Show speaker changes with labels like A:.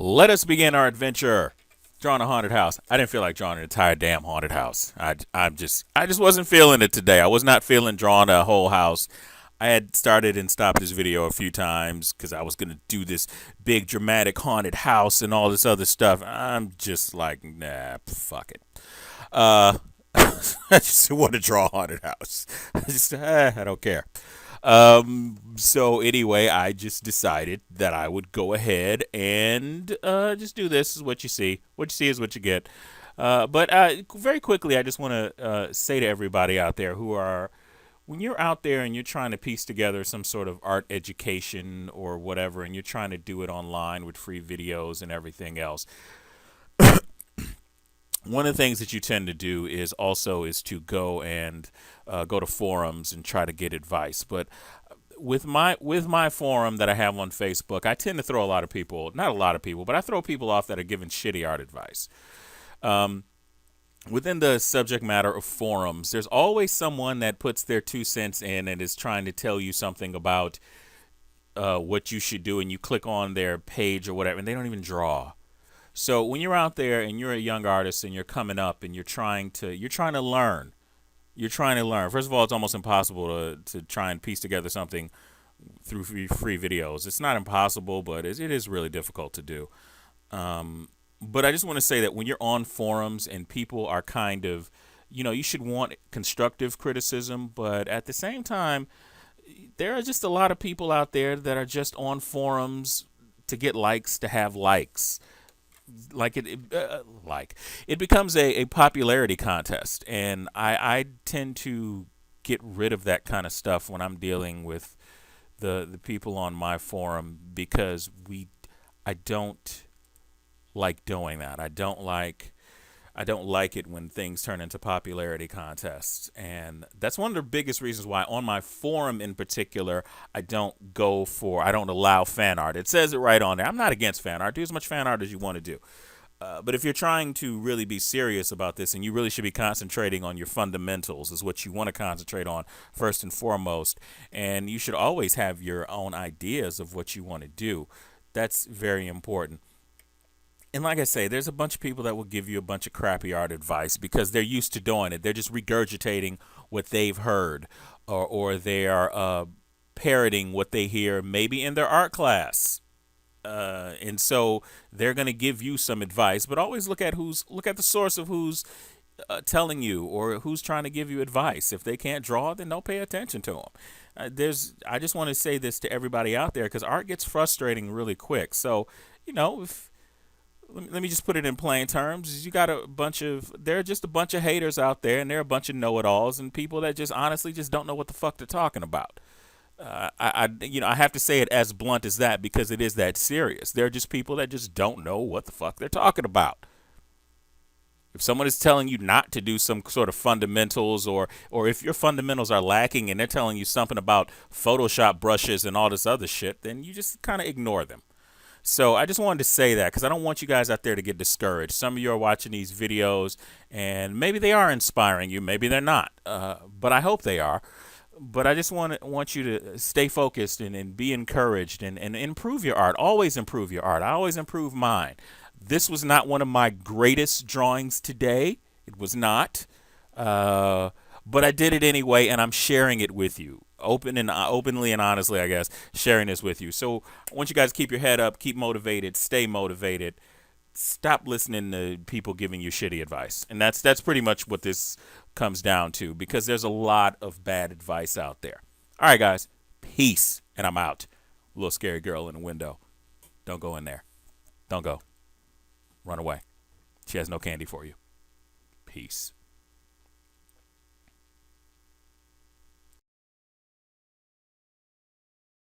A: Let us begin our adventure. Drawing a haunted house. I didn't feel like drawing an entire damn haunted house. I just wasn't feeling it today. I was not feeling drawing a whole house. I had started and stopped this video a few times because I was gonna do this big dramatic haunted house and all this other stuff. I'm just like, nah, fuck it. Uh, I just want to draw a haunted house. I don't care. So anyway, I just decided that I would go ahead and just do this. Is what you see. What you see is what you get. But very quickly, I just want to say to everybody out there when you're out there and you're trying to piece together some sort of art education or whatever, and you're trying to do it online with free videos and everything else, one of the things that you tend to do is to go and go to forums and try to get advice. But with my forum that I have on Facebook, I tend to throw not a lot of people, but I throw people off that are giving shitty art advice. Within the subject matter of forums, there's always someone that puts their 2 cents in and is trying to tell you something about what you should do, and you click on their page or whatever, and they don't even draw. So when you're out there and you're a young artist and you're coming up and you're trying to learn. You're trying to learn. First of all, it's almost impossible to try and piece together something through free videos. It's not impossible, but it is really difficult to do. But I just want to say that when you're on forums and people are kind of, you should want constructive criticism, but at the same time, there are just a lot of people out there that are just on forums to get likes, to have likes. It becomes a popularity contest, and I tend to get rid of that kind of stuff when I'm dealing with the people on my forum, because I don't like doing that. I don't like it when things turn into popularity contests, and that's one of the biggest reasons why on my forum in particular I don't allow fan art. It says it right on there. I'm not against fan art. Do as much fan art as you want to do. But if you're trying to really be serious about this, and you really should be concentrating on your fundamentals, is what you want to concentrate on first and foremost, and you should always have your own ideas of what you want to do. That's very important. And like I say, there's a bunch of people that will give you a bunch of crappy art advice because they're used to doing it. They're just regurgitating what they've heard, or they are parroting what they hear maybe in their art class. And so they're going to give you some advice, but always look at the source of who's telling you or who's trying to give you advice. If they can't draw, then don't pay attention to them. I just want to say this to everybody out there, because art gets frustrating really quick. So, if let me just put it in plain terms. There are just a bunch of haters out there, and there are a bunch of know-it-alls and people that just honestly just don't know what the fuck they're talking about. I have to say it as blunt as that because it is that serious. There are just people that just don't know what the fuck they're talking about. If someone is telling you not to do some sort of fundamentals, or if your fundamentals are lacking and they're telling you something about Photoshop brushes and all this other shit, then you just kind of ignore them. So I just wanted to say that because I don't want you guys out there to get discouraged. Some of you are watching these videos and maybe they are inspiring you, maybe they're not, but I hope they are. But I just want you to stay focused and be encouraged and improve your art. Always improve your art. I always improve mine. This was not one of my greatest drawings today. It was not. But I did it anyway, and I'm sharing it with you. Openly and honestly, I guess, sharing this with you. So I want you guys to keep your head up, keep motivated, stay motivated. Stop listening to people giving you shitty advice. And that's pretty much what this comes down to, because there's a lot of bad advice out there. All right, guys. Peace. And I'm out. Little scary girl in the window. Don't go in there. Don't go. Run away. She has no candy for you. Peace.